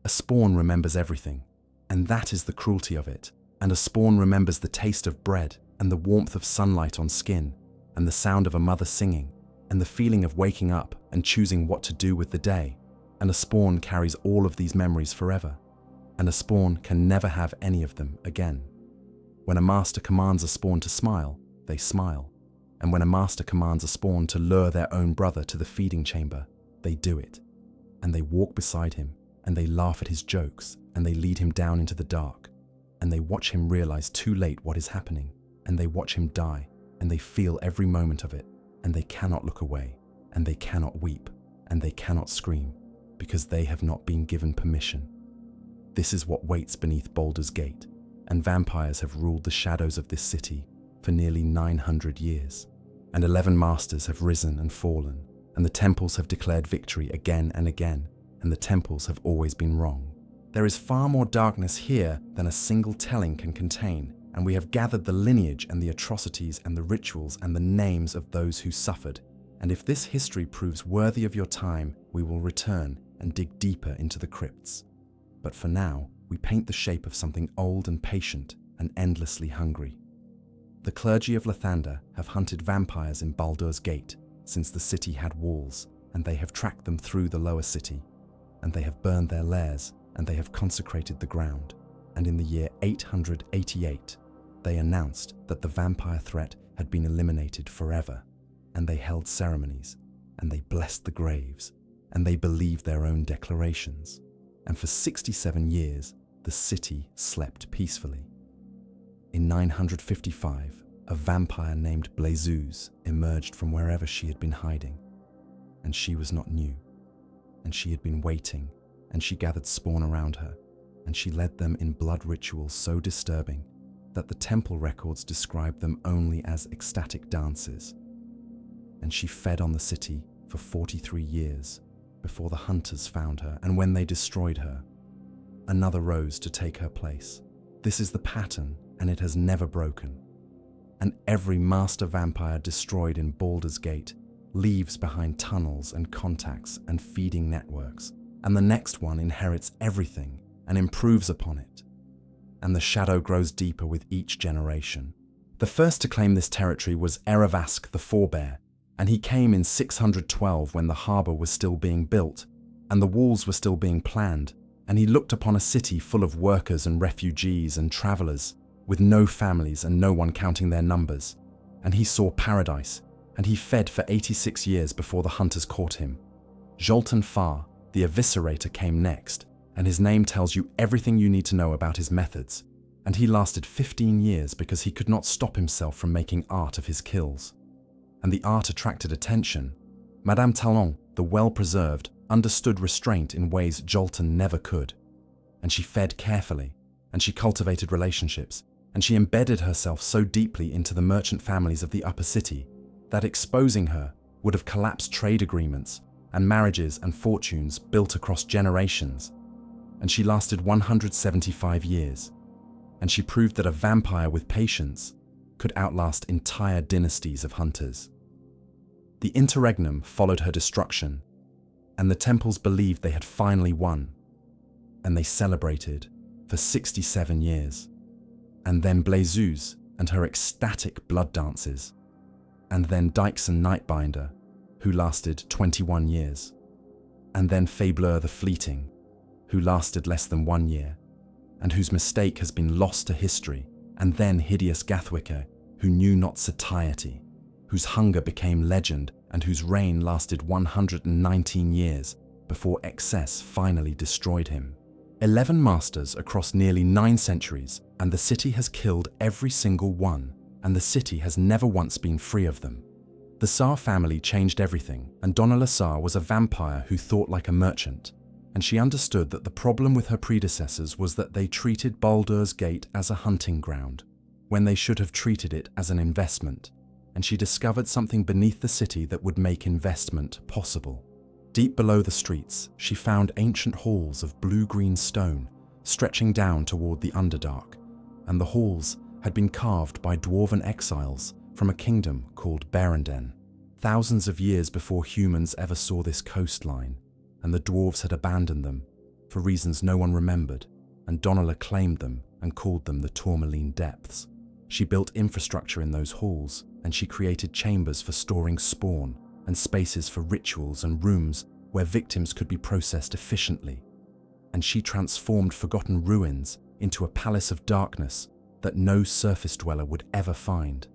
A spawn remembers everything, and that is the cruelty of it. And a spawn remembers the taste of bread, and the warmth of sunlight on skin, and the sound of a mother singing, and the feeling of waking up and choosing what to do with the day. And a spawn carries all of these memories forever, and a spawn can never have any of them again. When a master commands a spawn to smile, they smile. And when a master commands a spawn to lure their own brother to the feeding chamber, they do it. And they walk beside him, and they laugh at his jokes, and they lead him down into the dark, and they watch him realize too late what is happening, and they watch him die, and they feel every moment of it, and they cannot look away, and they cannot weep, and they cannot scream, because they have not been given permission. This is what waits beneath Baldur's Gate, and vampires have ruled the shadows of this city for nearly 900 years, and 11 masters have risen and fallen, and the temples have declared victory again and again, and the temples have always been wrong. There is far more darkness here than a single telling can contain, and we have gathered the lineage and the atrocities and the rituals and the names of those who suffered, and if this history proves worthy of your time, we will return and dig deeper into the crypts. But for now, we paint the shape of something old and patient and endlessly hungry. The clergy of Lathander have hunted vampires in Baldur's Gate since the city had walls, and they have tracked them through the lower city, and they have burned their lairs, and they have consecrated the ground. And in the year 888, they announced that the vampire threat had been eliminated forever, and they held ceremonies, and they blessed the graves, and they believed their own declarations. And for 67 years, the city slept peacefully. In 955, a vampire named Blazuz emerged from wherever she had been hiding, and she was not new, and she had been waiting, and she gathered spawn around her, and she led them in blood rituals so disturbing that the temple records described them only as ecstatic dances. And she fed on the city for 43 years before the hunters found her, and when they destroyed her, another rose to take her place. This is the pattern, and it has never broken. And every master vampire destroyed in Baldur's Gate leaves behind tunnels and contacts and feeding networks, and the next one inherits everything and improves upon it. And the shadow grows deeper with each generation. The first to claim this territory was Eravask the Forebear, and he came in 612 when the harbour was still being built, and the walls were still being planned, and he looked upon a city full of workers and refugees and travellers, with no families and no one counting their numbers, and he saw paradise, and he fed for 86 years before the hunters caught him. Zoltan Farr, the Eviscerator, came next, and his name tells you everything you need to know about his methods, and he lasted 15 years because he could not stop himself from making art of his kills. And the art attracted attention. Madame Talon, the well-preserved, understood restraint in ways Jolton never could, and she fed carefully, and she cultivated relationships, and she embedded herself so deeply into the merchant families of the upper city that exposing her would have collapsed trade agreements and marriages and fortunes built across generations. And she lasted 175 years, and she proved that a vampire with patience could outlast entire dynasties of hunters. The interregnum followed her destruction, and the temples believed they had finally won, and they celebrated for 67 years. And then Blazuz and her ecstatic blood dances, and then Dykson Nightbinder, who lasted 21 years, and then Fableur the Fleeting, who lasted less than 1 year, and whose mistake has been lost to history, and then Hideous Gathwicker, who knew not satiety, whose hunger became legend, and whose reign lasted 119 years before excess finally destroyed him. 11 masters across nearly 9 centuries, and the city has killed every single one, and the city has never once been free of them. The Szarr family changed everything, and Donnela Szarr was a vampire who thought like a merchant, and she understood that the problem with her predecessors was that they treated Baldur's Gate as a hunting ground, when they should have treated it as an investment, and she discovered something beneath the city that would make investment possible. Deep below the streets, she found ancient halls of blue-green stone stretching down toward the Underdark, and the halls had been carved by dwarven exiles from a kingdom called Berenden. Thousands of years before humans ever saw this coastline, and the dwarves had abandoned them, for reasons no one remembered, and Donnela claimed them and called them the Tourmaline Depths. She built infrastructure in those halls, and she created chambers for storing spawn and spaces for rituals and rooms where victims could be processed efficiently. And she transformed forgotten ruins into a palace of darkness that no surface dweller would ever find.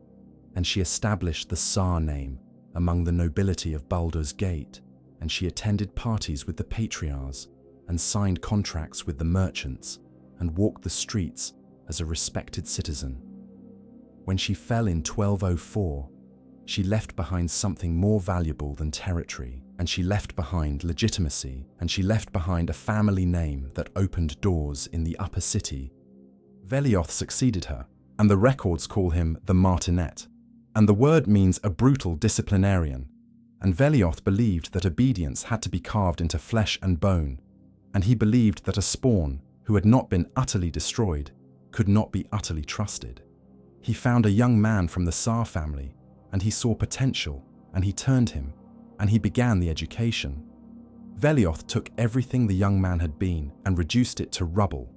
And she established the Szarr name among the nobility of Baldur's Gate, and she attended parties with the patriarchs and signed contracts with the merchants and walked the streets as a respected citizen. When she fell in 1204, she left behind something more valuable than territory, and she left behind legitimacy, and she left behind a family name that opened doors in the upper city. Vellioth succeeded her, and the records call him the Martinet, and the word means a brutal disciplinarian, and Vellioth believed that obedience had to be carved into flesh and bone, and he believed that a spawn who had not been utterly destroyed could not be utterly trusted. He found a young man from the Szarr family, and he saw potential, and he turned him, and he began the education. Vellioth took everything the young man had been and reduced it to rubble.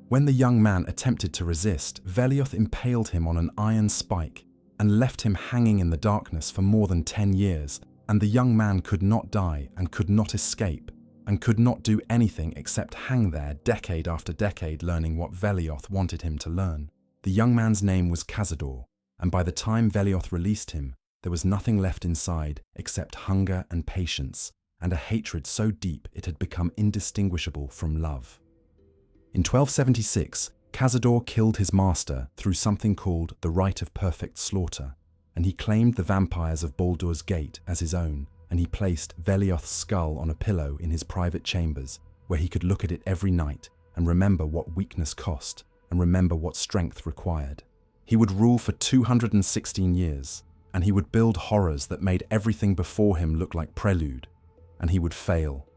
When the young man attempted to resist, Vellioth impaled him on an iron spike and left him hanging in the darkness for more than 10 years, and the young man could not die and could not escape and could not do anything except hang there decade after decade learning what Vellioth wanted him to learn. The young man's name was Cazador, and by the time Vellioth released him, there was nothing left inside except hunger and patience, and a hatred so deep it had become indistinguishable from love. In 1276, Cazador killed his master through something called the Rite of Perfect Slaughter, and he claimed the vampires of Baldur's Gate as his own, and he placed Vellioth's skull on a pillow in his private chambers, where he could look at it every night and remember what weakness cost, and remember what strength required. He would rule for 216 years, and he would build horrors that made everything before him look like prelude, and he would fail.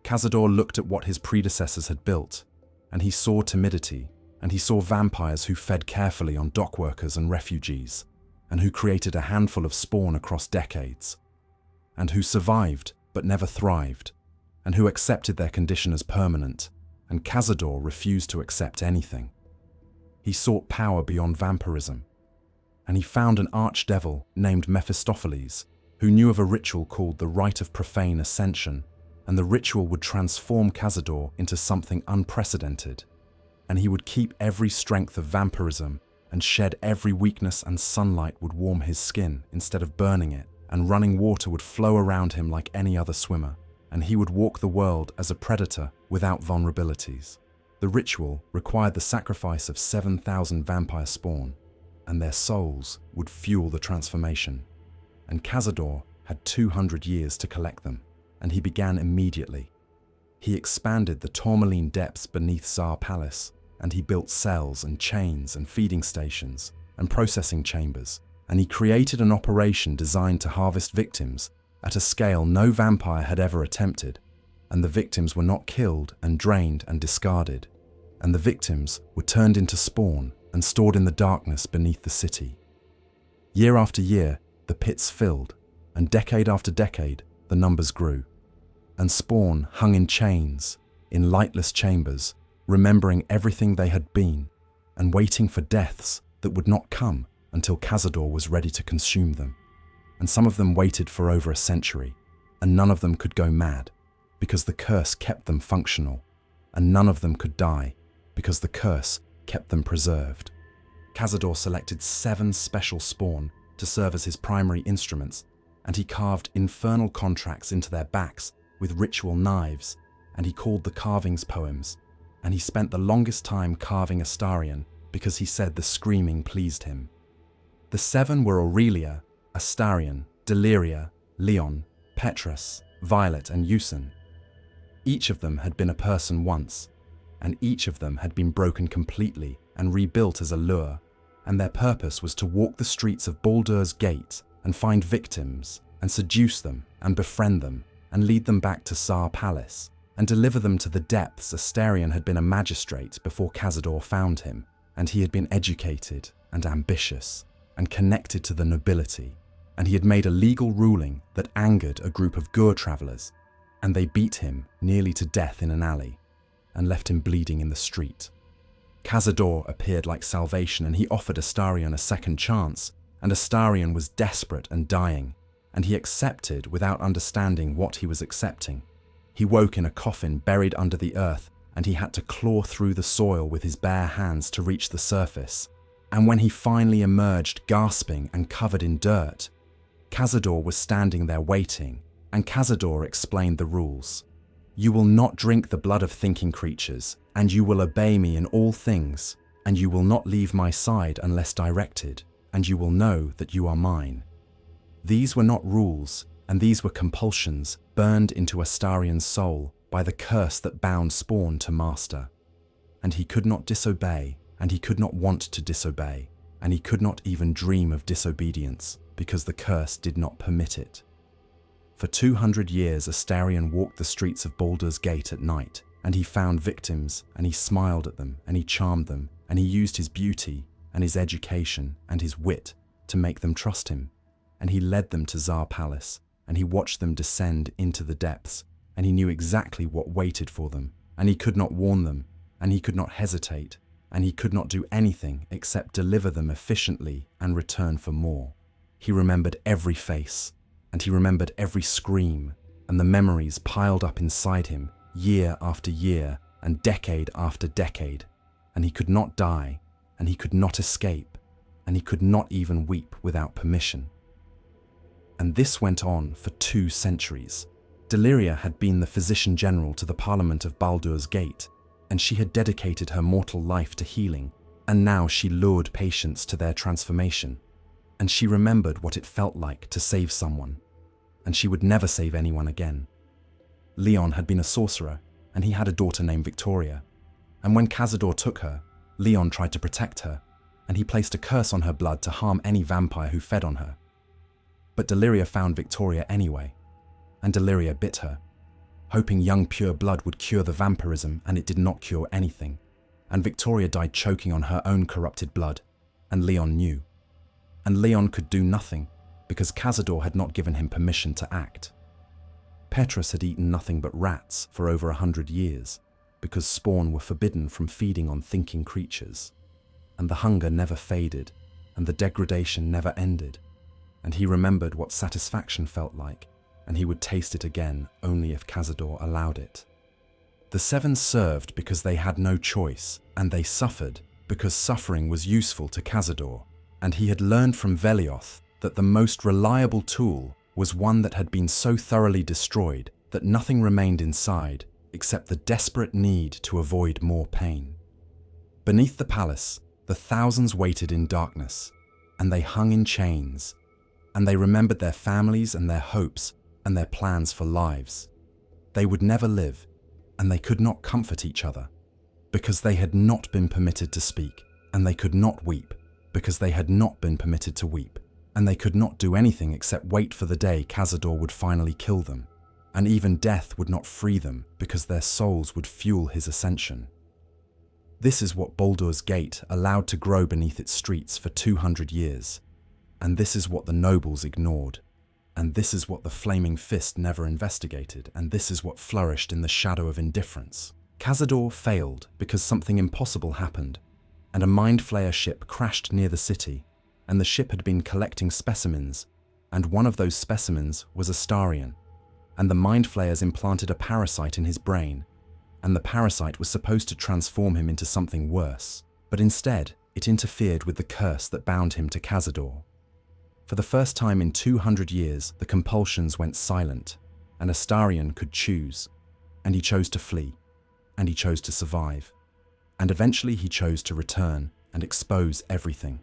Cazador looked at what his predecessors had built, and he saw timidity, and he saw vampires who fed carefully on dockworkers and refugees, and who created a handful of spawn across decades, and who survived but never thrived, and who accepted their condition as permanent, and Cazador refused to accept anything. He sought power beyond vampirism, and he found an archdevil named Mephistopheles, who knew of a ritual called the Rite of Profane Ascension, and the ritual would transform Cazador into something unprecedented, and he would keep every strength of vampirism and shed every weakness, and sunlight would warm his skin instead of burning it, and running water would flow around him like any other swimmer, and he would walk the world as a predator without vulnerabilities. The ritual required the sacrifice of 7,000 vampire spawn, and their souls would fuel the transformation. And Cazador had 200 years to collect them, and he began immediately. He expanded the Tourmaline Depths beneath Szarr Palace, and he built cells and chains and feeding stations and processing chambers, and he created an operation designed to harvest victims at a scale no vampire had ever attempted, and the victims were not killed and drained and discarded, and the victims were turned into spawn and stored in the darkness beneath the city. Year after year, the pits filled, and decade after decade, the numbers grew, and spawn hung in chains, in lightless chambers, remembering everything they had been, and waiting for deaths that would not come until Cazador was ready to consume them. And some of them waited for over a century, and none of them could go mad, because the curse kept them functional, and none of them could die, because the curse kept them preserved. Cazador selected 7 special spawn to serve as his primary instruments, and he carved infernal contracts into their backs with ritual knives, and he called the carvings poems, and he spent the longest time carving Astarion because he said the screaming pleased him. The 7 were Aurelia, Astarion, Deliria, Leon, Petrus, Violet, and Eusen. Each of them had been a person once, and each of them had been broken completely and rebuilt as a lure, and their purpose was to walk the streets of Baldur's Gate and find victims, and seduce them, and befriend them, and lead them back to Szarr Palace, and deliver them to the depths. Astarion had been a magistrate before Cazador found him, and he had been educated and ambitious, and connected to the nobility, and he had made a legal ruling that angered a group of Gur travelers, and they beat him nearly to death in an alley. and left him bleeding in the street. Cazador appeared like salvation, and he offered Astarion a second chance, and Astarion was desperate and dying, and he accepted without understanding what he was accepting. He woke in a coffin buried under the earth, and he had to claw through the soil with his bare hands to reach the surface. And when he finally emerged, gasping and covered in dirt, Cazador was standing there waiting, and Cazador explained the rules. "You will not drink the blood of thinking creatures, and you will obey me in all things, and you will not leave my side unless directed, and you will know that you are mine." These were not rules, and these were compulsions burned into Astarion's soul by the curse that bound Spawn to Master. And he could not disobey, and he could not want to disobey, and he could not even dream of disobedience, because the curse did not permit it. For 200 years, Astarion walked the streets of Baldur's Gate at night, and he found victims, and he smiled at them, and he charmed them, and he used his beauty, and his education, and his wit to make them trust him. And he led them to Szarr Palace, and he watched them descend into the depths, and he knew exactly what waited for them, and he could not warn them, and he could not hesitate, and he could not do anything except deliver them efficiently and return for more. He remembered every face, and he remembered every scream, and the memories piled up inside him year after year and decade after decade, and he could not die, and he could not escape, and he could not even weep without permission. And this went on for 2 centuries. Deliria had been the physician general to the Parliament of Baldur's Gate, and she had dedicated her mortal life to healing, and now she lured patients to their transformation. And she remembered what it felt like to save someone, and she would never save anyone again. Leon had been a sorcerer, and he had a daughter named Victoria, and when Cazador took her, Leon tried to protect her, and he placed a curse on her blood to harm any vampire who fed on her. But Deliria found Victoria anyway, and Deliria bit her, hoping young pure blood would cure the vampirism, and it did not cure anything, and Victoria died choking on her own corrupted blood, and Leon knew. And Leon could do nothing, because Cazador had not given him permission to act. Petrus had eaten nothing but rats for over 100 years, because Spawn were forbidden from feeding on thinking creatures, and the hunger never faded, and the degradation never ended, and he remembered what satisfaction felt like, and he would taste it again only if Cazador allowed it. The 7 served because they had no choice, and they suffered because suffering was useful to Cazador, and he had learned from Vellioth that the most reliable tool was one that had been so thoroughly destroyed that nothing remained inside except the desperate need to avoid more pain. Beneath the palace, the thousands waited in darkness, and they hung in chains, and they remembered their families and their hopes and their plans for lives. They would never live, and they could not comfort each other, because they had not been permitted to speak, and they could not weep, because they had not been permitted to weep, and they could not do anything except wait for the day Cazador would finally kill them, and even death would not free them because their souls would fuel his ascension. This is what Baldur's Gate allowed to grow beneath its streets for 200 years, and this is what the nobles ignored, and this is what the Flaming Fist never investigated, and this is what flourished in the shadow of indifference. Cazador failed because something impossible happened, and a Mind Flayer ship crashed near the city, and the ship had been collecting specimens, and one of those specimens was Astarion, and the Mind Flayers implanted a parasite in his brain, and the parasite was supposed to transform him into something worse, but instead it interfered with the curse that bound him to Cazador. For the first time in 200 years, the compulsions went silent, and Astarion could choose, and he chose to flee, and he chose to survive, and eventually he chose to return and expose everything.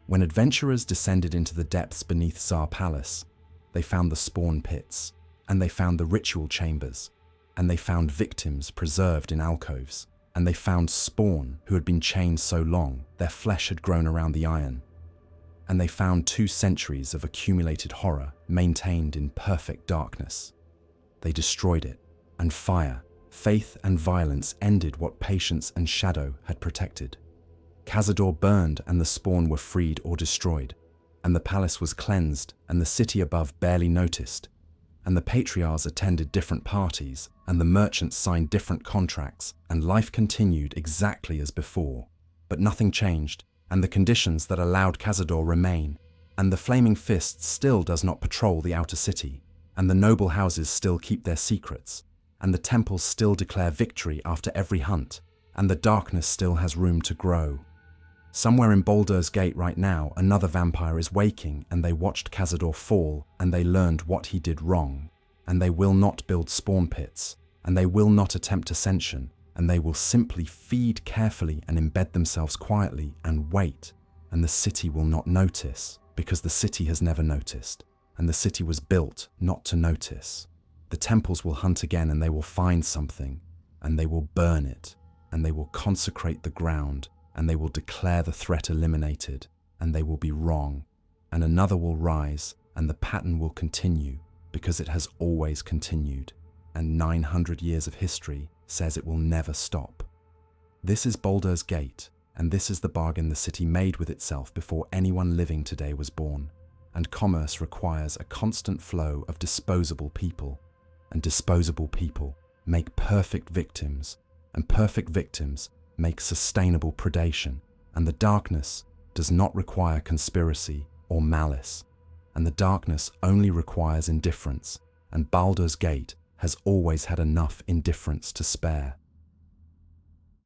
When adventurers descended into the depths beneath Szarr Palace, they found the spawn pits, and they found the ritual chambers, and they found victims preserved in alcoves, and they found Spawn who had been chained so long their flesh had grown around the iron, and they found 2 centuries of accumulated horror maintained in perfect darkness. They destroyed it, and fire, faith and violence ended what patience and shadow had protected. Cazador burned and the Spawn were freed or destroyed, and the palace was cleansed and the city above barely noticed, and the patriarchs attended different parties, and the merchants signed different contracts, and life continued exactly as before. But nothing changed, and the conditions that allowed Cazador remain, and the Flaming Fist still does not patrol the outer city, and the noble houses still keep their secrets, and the temples still declare victory after every hunt, and the darkness still has room to grow. Somewhere in Baldur's Gate right now, another vampire is waking, and they watched Cazador fall, and they learned what he did wrong, and they will not build spawn pits, and they will not attempt ascension, and they will simply feed carefully and embed themselves quietly and wait, and the city will not notice, because the city has never noticed, and the city was built not to notice. The temples will hunt again, and they will find something, and they will burn it, and they will consecrate the ground, and they will declare the threat eliminated, and they will be wrong, and another will rise, and the pattern will continue, because it has always continued, and 900 years of history says it will never stop. This is Baldur's Gate, and this is the bargain the city made with itself before anyone living today was born, and commerce requires a constant flow of disposable people, and disposable people make perfect victims, and perfect victims make sustainable predation, and the darkness does not require conspiracy or malice, and the darkness only requires indifference, and Baldur's Gate has always had enough indifference to spare.